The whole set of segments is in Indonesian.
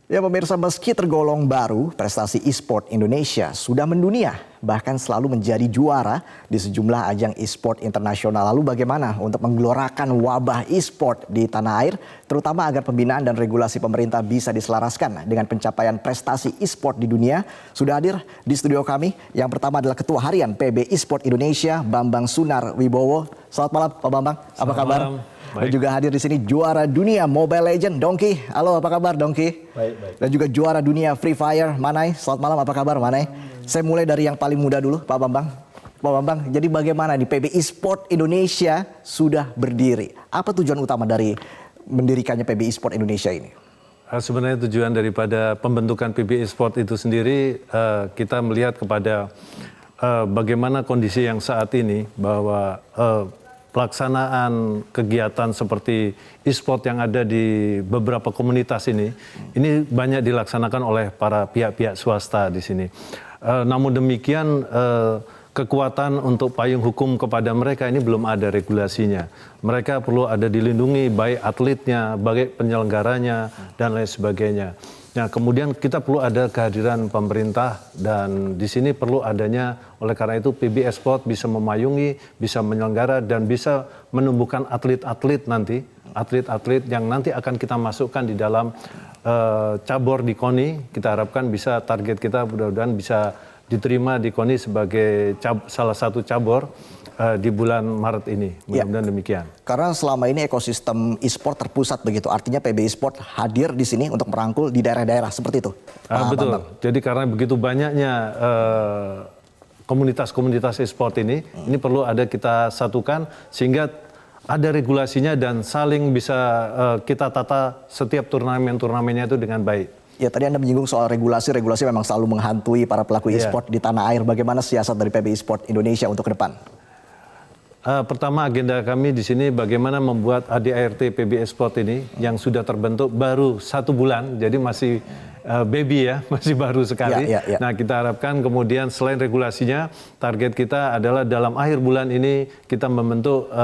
Ya pemirsa, meski tergolong baru, prestasi e-sport Indonesia sudah mendunia, bahkan selalu menjadi juara di sejumlah ajang e-sport internasional. Lalu bagaimana untuk menggelorakan wabah e-sport di tanah air, terutama agar pembinaan dan regulasi pemerintah bisa diselaraskan dengan pencapaian prestasi e-sport di dunia? Sudah hadir di studio kami, yang pertama adalah Ketua Harian PB e-sport Indonesia, Bambang Sunar Wibowo. Selamat malam Pak Bambang, apa kabar? Dan juga hadir di sini juara dunia Mobile Legends, Dongki. Halo, apa kabar Dongki? Baik. Dan juga juara dunia Free Fire, Manai. Selamat malam, apa kabar Manai? Saya mulai dari yang paling muda dulu, Pak Bambang. Pak Bambang, jadi bagaimana nih PB Esport Indonesia sudah berdiri? Apa tujuan utama dari mendirikannya PB Esport Indonesia ini? Sebenarnya tujuan daripada pembentukan PB Esport itu sendiri, kita melihat kepada bagaimana kondisi yang saat ini, bahwa pelaksanaan kegiatan seperti e-sport yang ada di beberapa komunitas ini banyak dilaksanakan oleh para pihak-pihak swasta di sini. Namun demikian, kekuatan untuk payung hukum kepada mereka ini belum ada regulasinya. Mereka perlu ada dilindungi, baik atletnya, baik penyelenggaranya, dan lain sebagainya. Nah, kemudian kita perlu ada kehadiran pemerintah, dan di sini perlu adanya, oleh karena itu PB Esport bisa memayungi, bisa menyelenggara, dan bisa menumbuhkan atlet-atlet nanti, atlet-atlet yang nanti akan kita masukkan di dalam cabur di KONI. Kita harapkan bisa, target kita mudah-mudahan bisa diterima di KONI sebagai salah satu cabur di bulan Maret ini, mudah-mudahan demikian. Karena selama ini ekosistem e-sport terpusat begitu, artinya PB Esport hadir di sini untuk merangkul di daerah-daerah seperti itu. Betul. Bambang. Jadi karena begitu banyaknya komunitas-komunitas e-sport ini perlu ada kita satukan sehingga ada regulasinya dan saling bisa kita tata setiap turnamen-turnamennya itu dengan baik. Ya, tadi Anda menyinggung soal regulasi memang selalu menghantui para pelaku e-sport di tanah air. Bagaimana siasat dari PB Esport Indonesia untuk ke depan? Pertama, agenda kami di sini bagaimana membuat ADART PB Esport ini yang sudah terbentuk baru 1 bulan, jadi masih baby ya, masih baru sekali. Nah, kita harapkan kemudian selain regulasinya, target kita adalah dalam akhir bulan ini kita membentuk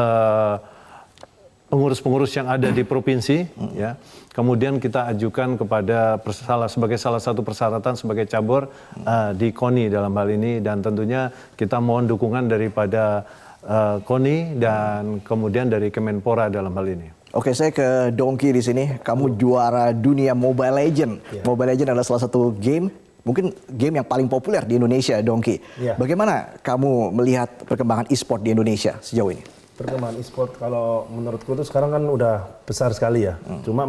pengurus-pengurus yang ada di provinsi, ya. Kemudian kita ajukan kepada sebagai salah satu persyaratan sebagai cabur di KONI dalam hal ini, dan tentunya kita mohon dukungan daripada KONI dan kemudian dari Kemenpora dalam hal ini. Oke, saya ke Dongki di sini. Kamu juara dunia Mobile Legends. Mobile Legends adalah salah satu game, mungkin game yang paling populer di Indonesia, Dongki. Bagaimana kamu melihat perkembangan e-sport di Indonesia sejauh ini? Perkembangan e-sport kalau menurutku itu sekarang kan udah besar sekali ya. Cuma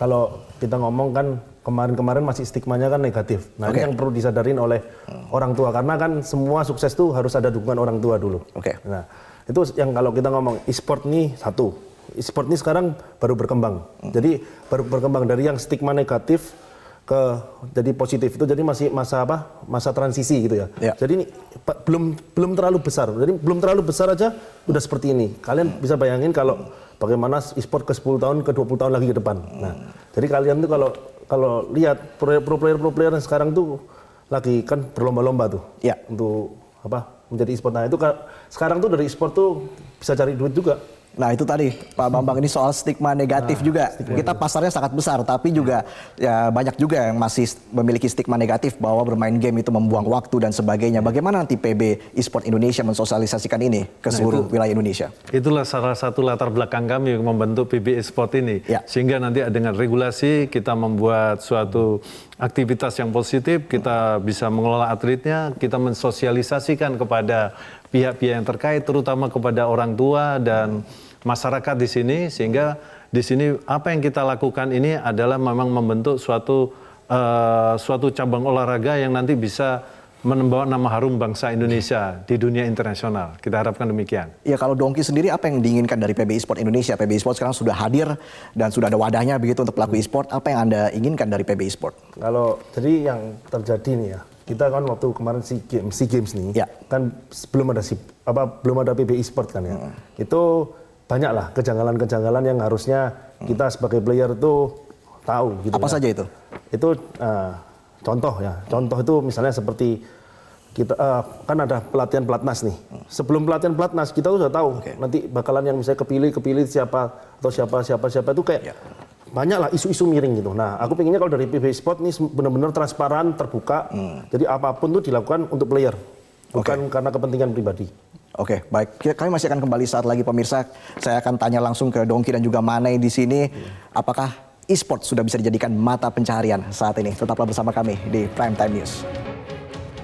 kalau kita ngomong kan kemarin-kemarin masih stigmanya kan negatif. Nah, ini yang perlu disadarin oleh orang tua, karena kan semua sukses tuh harus ada dukungan orang tua dulu. Nah, itu yang kalau kita ngomong e-sport nih satu. E-sport ini sekarang baru berkembang. Jadi baru berkembang dari yang stigma negatif ke jadi positif, itu jadi masih masa transisi gitu ya. Jadi ini belum terlalu besar. Jadi belum terlalu besar aja udah seperti ini. Kalian bisa bayangin kalau bagaimana e-sport ke 10 tahun, ke 20 tahun lagi ke depan. Nah, jadi kalian tuh kalau lihat pro player yang sekarang tuh lagi kan berlomba-lomba tuh untuk menjadi e-sport. Nah, itu sekarang tuh dari e-sport tuh bisa cari duit juga. Nah, itu tadi Pak Bambang, ini soal stigma negatif juga. Kita pasarnya sangat besar, tapi juga ya banyak juga yang masih memiliki stigma negatif bahwa bermain game itu membuang waktu dan sebagainya. Bagaimana nanti PB Esport Indonesia mensosialisasikan ini ke seluruh wilayah Indonesia? Itulah salah satu latar belakang kami membentuk PB Esport ini. Sehingga nanti dengan regulasi kita membuat suatu aktivitas yang positif, kita bisa mengelola atletnya, kita mensosialisasikan kepada pihak-pihak yang terkait, terutama kepada orang tua dan masyarakat di sini, sehingga di sini apa yang kita lakukan ini adalah memang membentuk suatu cabang olahraga yang nanti bisa membawa nama harum bangsa Indonesia di dunia internasional. Kita harapkan demikian. Ya, kalau Dongki sendiri apa yang diinginkan dari PB Esport Indonesia? PB Esport sekarang sudah hadir dan sudah ada wadahnya begitu untuk pelaku e-sport. Apa yang Anda inginkan dari PB Esport? Kalau jadi yang terjadi nih ya, kita kan waktu kemarin SEA Games nih, kan belum ada PB Esport kan ya. Itu banyaklah kejanggalan-kejanggalan yang harusnya kita sebagai player tuh tahu gitu. Apa saja itu? Itu contoh itu misalnya seperti kita kan ada pelatihan pelatnas nih. Sebelum pelatihan pelatnas kita sudah tahu nanti bakalan yang misalnya kepilih siapa atau siapa itu kayak banyak lah isu-isu miring gitu. Nah, aku pengennya kalau dari PB Sport ini benar-benar transparan, terbuka. Jadi apapun tuh dilakukan untuk player, bukan karena kepentingan pribadi. Oke, baik. Kami masih akan kembali saat lagi pemirsa. Saya akan tanya langsung ke Dongki dan juga Manei di sini. Apakah e-sport sudah bisa dijadikan mata pencaharian saat ini? Tetaplah bersama kami di Prime Time News.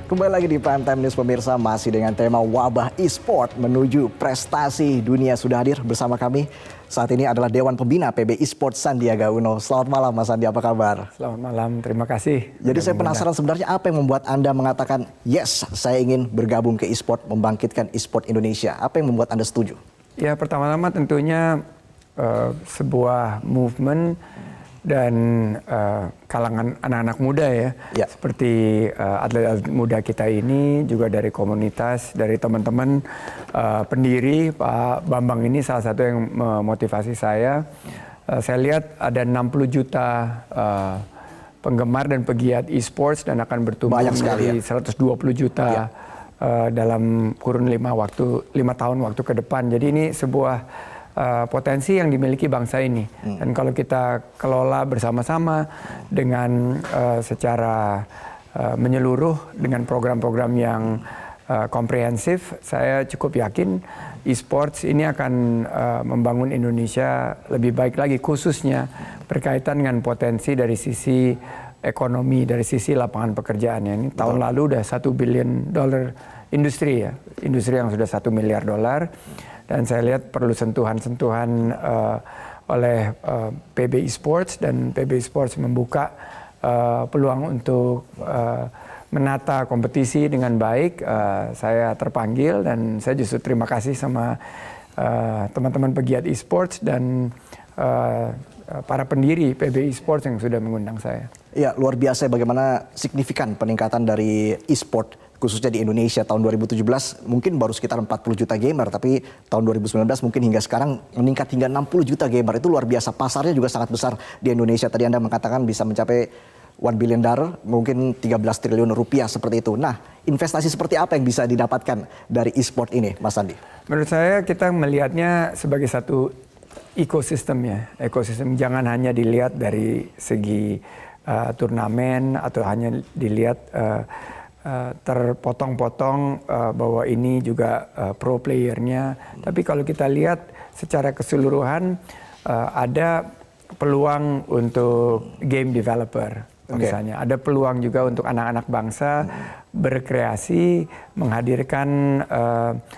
Kembali lagi di Prime Time News pemirsa, masih dengan tema wabah e-sport menuju prestasi dunia. Sudah hadir bersama kami saat ini adalah Dewan Pembina PB e-sport Sandiaga Uno. Selamat malam Mas Sandi, apa kabar? Selamat malam, terima kasih. Jadi saya penasaran sebenarnya apa yang membuat Anda mengatakan, yes, saya ingin bergabung ke e-sport, membangkitkan e-sport Indonesia. Apa yang membuat Anda setuju? Ya, pertama-tama tentunya sebuah movement dan kalangan anak-anak muda ya. Seperti atlet-atlet muda kita ini juga dari komunitas, dari teman-teman pendiri, Pak Bambang ini salah satu yang memotivasi saya. Saya lihat ada 60 juta penggemar dan pegiat e-sports dan akan bertumbuh menjadi 120 juta dalam kurun 5 tahun waktu ke depan. Jadi ini sebuah potensi yang dimiliki bangsa ini. Dan kalau kita kelola bersama-sama dengan secara menyeluruh dengan program-program yang komprehensif, saya cukup yakin e-sports ini akan membangun Indonesia lebih baik lagi, khususnya berkaitan dengan potensi dari sisi ekonomi, dari sisi lapangan pekerjaannya. Ini tahun lalu udah $1 billion industri ya, industri yang sudah $1 miliar. Dan saya lihat perlu sentuhan-sentuhan oleh PB Esports, dan PB Esports membuka peluang untuk menata kompetisi dengan baik. Saya terpanggil dan saya justru terima kasih sama teman-teman pegiat esports dan para pendiri PB Esports yang sudah mengundang saya. Ya, luar biasa bagaimana signifikan peningkatan dari e-sport khususnya di Indonesia. Tahun 2017 mungkin baru sekitar 40 juta gamer, tapi tahun 2019 mungkin hingga sekarang meningkat hingga 60 juta gamer. Itu luar biasa, pasarnya juga sangat besar di Indonesia. Tadi Anda mengatakan bisa mencapai $1 billion, mungkin 13 triliun rupiah seperti itu. Nah, investasi seperti apa yang bisa didapatkan dari e-sport ini, Mas Andi? Menurut saya kita melihatnya sebagai satu ekosistem ya. Ekosistem jangan hanya dilihat dari segi turnamen atau hanya dilihat terpotong-potong bahwa ini juga pro playernya. Tapi kalau kita lihat secara keseluruhan ada peluang untuk game developer. Misalnya ada peluang juga untuk anak-anak bangsa berkreasi, menghadirkan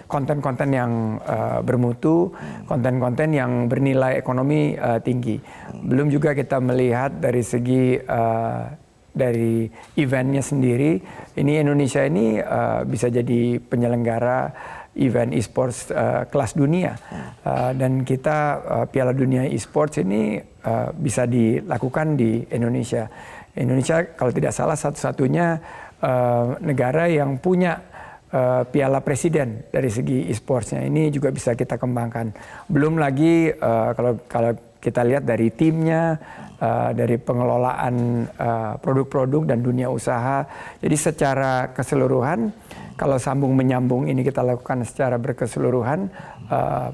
konten-konten yang bermutu, konten-konten yang bernilai ekonomi tinggi. Belum juga kita melihat dari segi dari eventnya sendiri, ini Indonesia ini bisa jadi penyelenggara event e-sports kelas dunia. Dan kita Piala Dunia e-sports ini bisa dilakukan di Indonesia. Indonesia kalau tidak salah satu-satunya negara yang punya piala presiden dari segi e-sportsnya. Ini juga bisa kita kembangkan. Belum lagi kalau kita lihat dari timnya, dari pengelolaan produk-produk dan dunia usaha. Jadi secara keseluruhan, kalau sambung menyambung ini kita lakukan secara berkeseluruhan,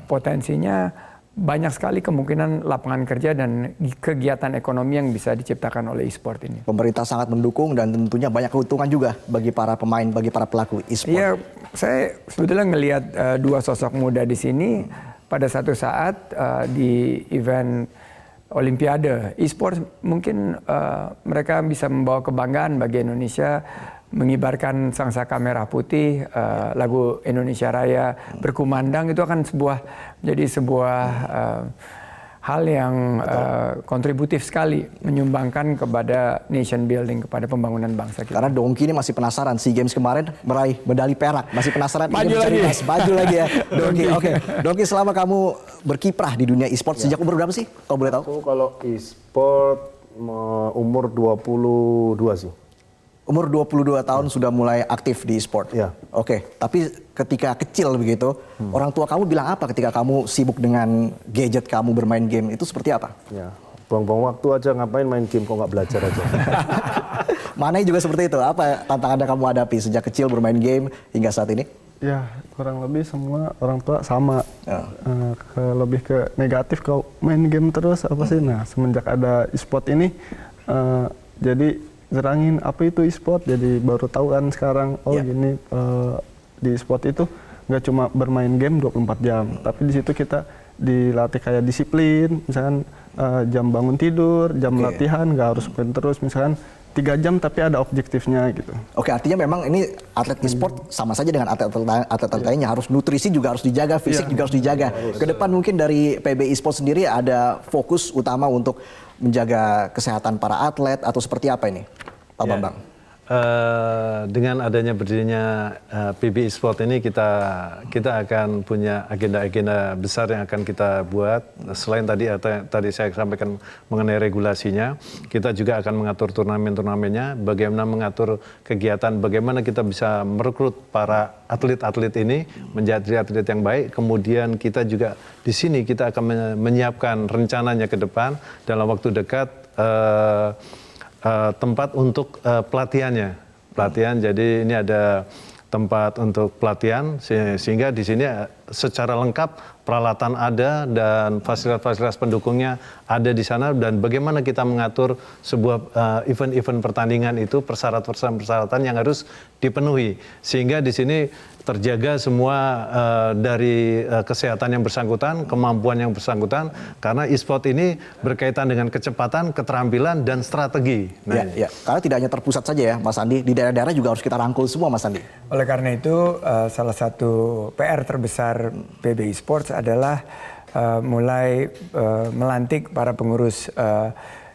potensinya banyak sekali kemungkinan lapangan kerja dan kegiatan ekonomi yang bisa diciptakan oleh e-sport ini. Pemerintah sangat mendukung dan tentunya banyak keuntungan juga bagi para pemain, bagi para pelaku e-sport. Iya, saya sebetulnya ngelihat dua sosok muda di sini pada satu saat di event Olimpiade e-sport mungkin mereka bisa membawa kebanggaan bagi Indonesia, mengibarkan sangsaka merah putih, lagu Indonesia Raya berkumandang. Itu akan jadi sebuah hal yang kontributif sekali, menyumbangkan kepada nation building, kepada pembangunan bangsa kita. Karena Dongki ini masih penasaran, SEA Games kemarin meraih medali perak, masih penasaran maju lagi. Maju lagi ya Dongki. Oke, Dongki, selama kamu berkiprah di dunia e-sport sejak umur berapa sih kalau boleh tahu? Aku kalau e-sport umur 22 sih. Umur 22 tahun sudah mulai aktif di e-sport? Ya. Oke, tapi ketika kecil begitu, orang tua kamu bilang apa ketika kamu sibuk dengan gadget kamu bermain game, itu seperti apa? Ya, buang-buang waktu aja, ngapain main game kok nggak belajar aja. Manei juga seperti itu, apa tantangan yang kamu hadapi sejak kecil bermain game hingga saat ini? Ya kurang lebih semua orang tua sama, lebih ke negatif kalau main game terus apa sih. Nah semenjak ada e-sport ini jadi jerangin apa itu e-sport, jadi baru tahu kan sekarang gini di e-sport itu nggak cuma bermain game 24 jam, tapi di situ kita dilatih kayak disiplin, misalkan jam bangun tidur, jam latihan nggak harus main terus, misalkan 3 jam tapi ada objektifnya gitu. Oke, artinya memang ini atlet e-sport sama saja dengan atlet lainnya, harus nutrisi juga harus dijaga, fisik juga harus dijaga. Kedepan mungkin dari PB e-sport sendiri ada fokus utama untuk menjaga kesehatan para atlet atau seperti apa ini, Pak Bambang? Dengan adanya berdirinya PB e-sport ini kita akan punya agenda-agenda besar yang akan kita buat. Selain tadi saya sampaikan mengenai regulasinya, kita juga akan mengatur turnamen-turnamennya, bagaimana mengatur kegiatan, bagaimana kita bisa merekrut para atlet-atlet ini menjadi atlet yang baik. Kemudian kita juga di sini kita akan menyiapkan rencananya ke depan dalam waktu dekat. Tempat untuk pelatihan. Jadi ini ada tempat untuk pelatihan sehingga di sini secara lengkap peralatan ada dan fasilitas-fasilitas pendukungnya ada di sana, dan bagaimana kita mengatur sebuah event-event pertandingan itu persyaratan yang harus dipenuhi sehingga di sini terjaga semua dari kesehatan yang bersangkutan, kemampuan yang bersangkutan, karena e-sport ini berkaitan dengan kecepatan, keterampilan, dan strategi. Nah, ya. Karena tidak hanya terpusat saja ya Mas Andi, di daerah-daerah juga harus kita rangkul semua Mas Andi. Oleh karena itu salah satu PR terbesar PB Esports adalah mulai melantik para pengurus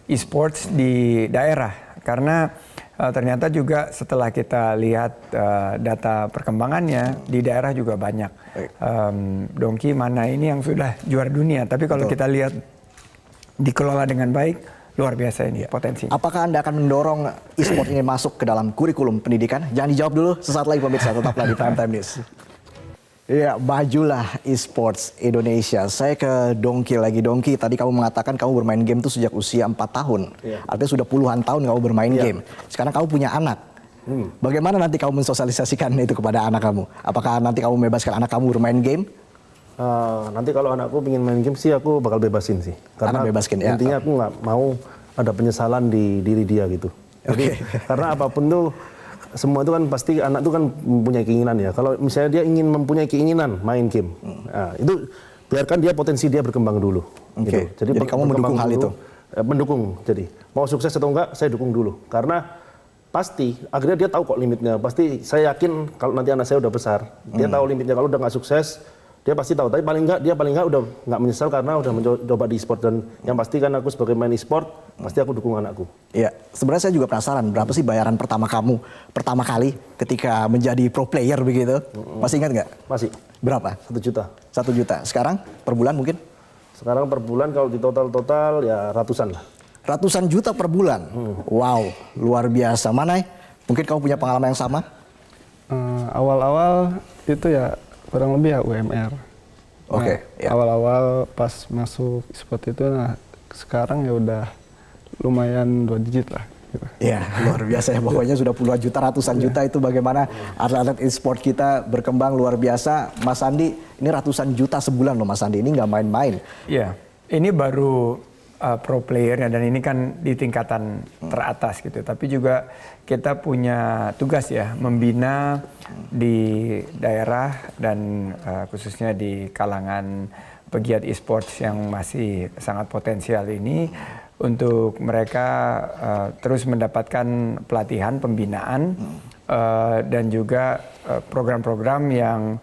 e-sports di daerah, karena ternyata juga setelah kita lihat data perkembangannya di daerah juga banyak. Dongki mana ini yang sudah juara dunia, tapi kalau kita lihat dikelola dengan baik, luar biasa ini potensinya. Apakah Anda akan mendorong e-sport ini masuk ke dalam kurikulum pendidikan? Jangan dijawab dulu, sesaat lagi pemirsa, tetaplah di Prime Time News. Ya, majulah e-sports Indonesia. Saya ke Dongki lagi. Dongki, tadi kamu mengatakan kamu bermain game itu sejak usia 4 tahun. Artinya sudah puluhan tahun kamu bermain game. Sekarang kamu punya anak. Bagaimana nanti kamu mensosialisasikan itu kepada anak kamu? Apakah nanti kamu membebaskan anak kamu bermain game? Nanti kalau anakku ingin main game sih aku bakal bebasin sih. Karena bebaskin, ya. intinya aku nggak mau ada penyesalan di diri dia gitu. Jadi karena apapun tuh, semua itu kan pasti anak itu kan mempunyai keinginan ya. Kalau misalnya dia ingin mempunyai keinginan main game, nah, itu biarkan dia potensi dia berkembang dulu. Gitu. Jadi kamu mendukung hal itu? Mendukung. Jadi mau sukses atau enggak saya dukung dulu. Karena pasti akhirnya dia tahu kok limitnya. Pasti saya yakin kalau nanti anak saya udah besar, dia tahu limitnya. Kalau udah nggak sukses, dia pasti tahu. Tapi paling nggak udah nggak menyesal karena udah mencoba di e-sport. Dan yang pasti kan aku sebagai main e-sport, pasti aku dukung anakku. Iya, sebenarnya saya juga penasaran berapa sih bayaran pertama kali ketika menjadi pro player begitu? Masih ingat nggak? Masih. Berapa? 1 juta. 1 juta. Sekarang per bulan mungkin? Sekarang per bulan kalau di total ya ratusan lah. Ratusan juta per bulan? Wow, luar biasa. Manai, mungkin kamu punya pengalaman yang sama? Awal-awal itu ya kurang lebih ya UMR. Oke. Awal-awal pas masuk e-sport itu, nah sekarang ya udah lumayan 2 digit lah. Gitu. Ya, luar biasa ya. Pokoknya sudah puluhan juta, ratusan juta itu bagaimana atlet-atlet e-sport kita berkembang luar biasa. Mas Andi, ini ratusan juta sebulan loh Mas Andi, ini nggak main-main. Iya, ini baru pro playernya dan ini kan di tingkatan teratas gitu. Tapi juga kita punya tugas ya, membina di daerah dan khususnya di kalangan pegiat e-sports yang masih sangat potensial ini untuk mereka terus mendapatkan pelatihan, pembinaan dan juga program-program yang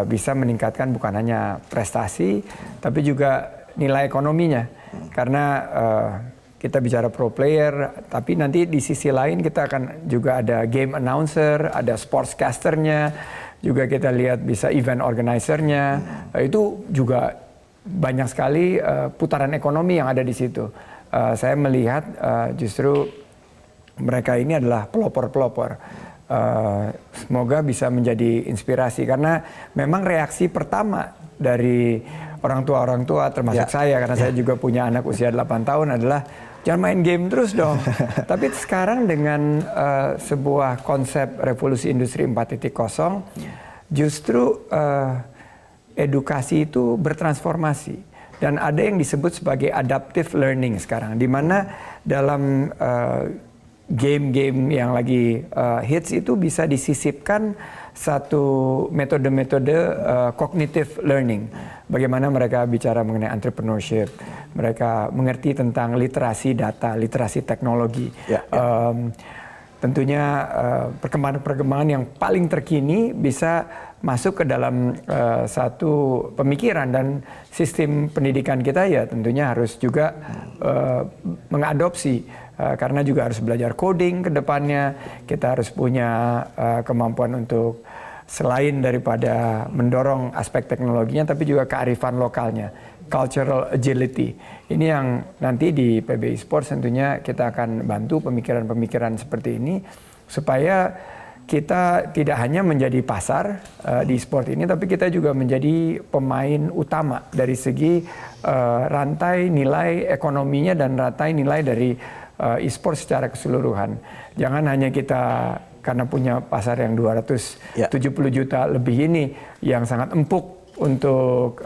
bisa meningkatkan bukan hanya prestasi tapi juga nilai ekonominya. Karena kita bicara pro player, tapi nanti di sisi lain kita akan juga ada game announcer, ada sportscasternya, juga kita lihat bisa event organizernya. Itu juga banyak sekali putaran ekonomi yang ada di situ. Saya melihat justru mereka ini adalah pelopor-pelopor. Semoga bisa menjadi inspirasi karena memang reaksi pertama dari orang tua termasuk saya karena saya juga punya anak usia 8 tahun adalah jangan main game terus dong. Tapi sekarang dengan sebuah konsep revolusi industri 4.0 justru edukasi itu bertransformasi dan ada yang disebut sebagai adaptive learning sekarang, di mana dalam game-game yang lagi hits itu bisa disisipkan satu metode-metode cognitive learning. Bagaimana mereka bicara mengenai entrepreneurship, mereka mengerti tentang literasi data, literasi teknologi. Tentunya perkembangan-perkembangan yang paling terkini bisa masuk ke dalam satu pemikiran, dan sistem pendidikan kita ya tentunya harus juga mengadopsi, karena juga harus belajar coding ke depannya. Kita harus punya kemampuan untuk selain daripada mendorong aspek teknologinya, tapi juga kearifan lokalnya, cultural agility. Ini yang nanti di PBI Sports tentunya kita akan bantu pemikiran-pemikiran seperti ini, supaya kita tidak hanya menjadi pasar di sport ini, tapi kita juga menjadi pemain utama dari segi rantai nilai ekonominya dan rantai nilai dari e-sport secara keseluruhan. Jangan hanya kita karena punya pasar yang 270 juta lebih ini yang sangat empuk untuk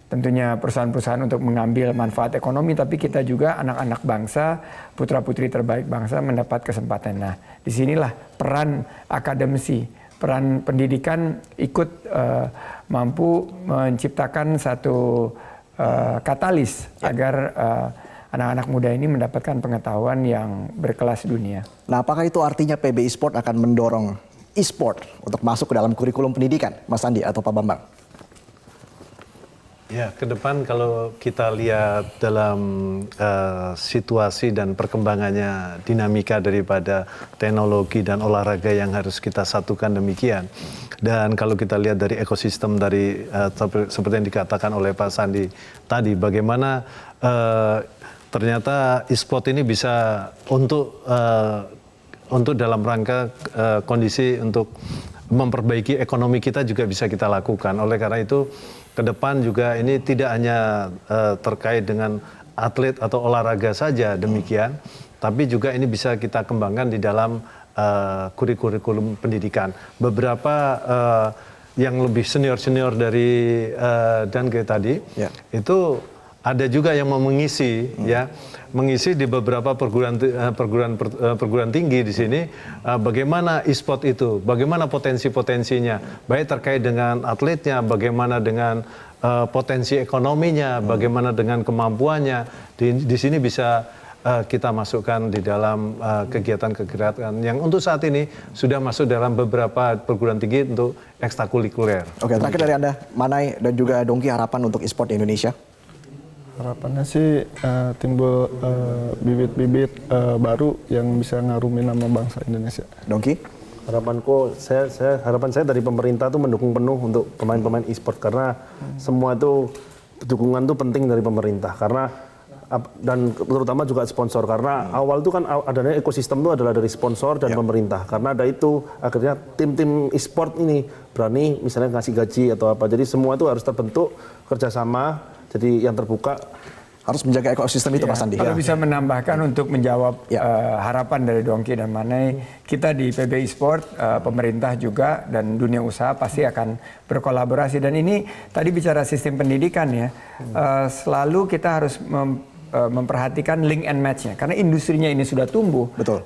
tentunya perusahaan-perusahaan untuk mengambil manfaat ekonomi, tapi kita juga anak-anak bangsa, putra-putri terbaik bangsa mendapat kesempatan. Nah, disinilah peran akademisi, peran pendidikan ikut mampu menciptakan satu katalis agar anak-anak muda ini mendapatkan pengetahuan yang berkelas dunia. Nah, apakah itu artinya PBI Sport akan mendorong e-sport untuk masuk ke dalam kurikulum pendidikan, Mas Andi atau Pak Bambang? Ya, ke depan kalau kita lihat dalam situasi dan perkembangannya, dinamika daripada teknologi dan olahraga yang harus kita satukan demikian. Dan kalau kita lihat dari ekosistem dari seperti yang dikatakan oleh Pak Sandi tadi, bagaimana ternyata e-sport ini bisa untuk dalam rangka kondisi untuk memperbaiki ekonomi kita juga bisa kita lakukan. Oleh karena itu, ke depan juga ini tidak hanya terkait dengan atlet atau olahraga saja demikian, tapi juga ini bisa kita kembangkan di dalam kurikulum pendidikan. Beberapa yang lebih senior dari Danke tadi, itu ada juga yang mau mengisi mengisi di beberapa perguruan tinggi di sini, bagaimana e-sport itu, bagaimana potensi-potensinya, baik terkait dengan atletnya, bagaimana dengan potensi ekonominya, bagaimana dengan kemampuannya. Di sini bisa kita masukkan di dalam kegiatan-kegiatan yang untuk saat ini sudah masuk dalam beberapa perguruan tinggi untuk ekstrakurikuler. Oke, terakhir dari Anda, Manai dan juga Dongki, harapan untuk e-sport di Indonesia? Harapannya sih timbul bibit-bibit baru yang bisa ngarumin nama bangsa Indonesia. Dongki? Harapan saya dari pemerintah tuh mendukung penuh untuk pemain-pemain e-sport, karena semua itu dukungan tuh penting dari pemerintah, karena dan terutama juga sponsor, karena awal itu kan adanya ekosistem itu adalah dari sponsor dan pemerintah, karena ada itu akhirnya tim-tim e-sport ini berani misalnya ngasih gaji atau apa, jadi semua itu harus terbentuk kerjasama. Jadi yang terbuka harus menjaga ekosistem itu, Mas Andi. Kalau bisa menambahkan untuk menjawab harapan dari Dongki dan Manai, kita di PBI Sport, pemerintah juga dan dunia usaha pasti akan berkolaborasi. Dan ini tadi bicara sistem pendidikan ya, selalu kita harus memperhatikan link and match-nya, karena industrinya ini sudah tumbuh. Betul.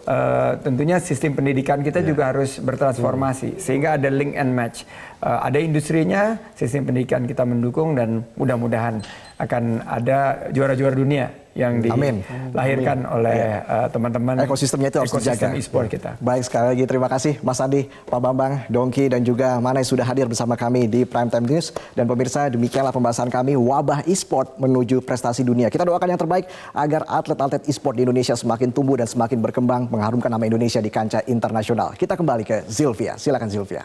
Tentunya sistem pendidikan kita juga harus bertransformasi sehingga ada link and match. Ada industrinya, sistem pendidikan kita mendukung, dan mudah-mudahan akan ada juara-juara dunia yang dilahirkan oleh teman-teman. Ekosistemnya itu harus dijaga. Ekosistem e-sport kita. Baik, sekali lagi terima kasih Mas Andi, Pak Bambang, Dongki, dan juga Manai sudah hadir bersama kami di Prime Time News. Dan pemirsa, demikianlah pembahasan kami wabah e-sport menuju prestasi dunia. Kita doakan yang terbaik agar atlet-atlet e-sport di Indonesia semakin tumbuh dan semakin berkembang, mengharumkan nama Indonesia di kancah internasional. Kita kembali ke Zilvia. Silakan Zilvia.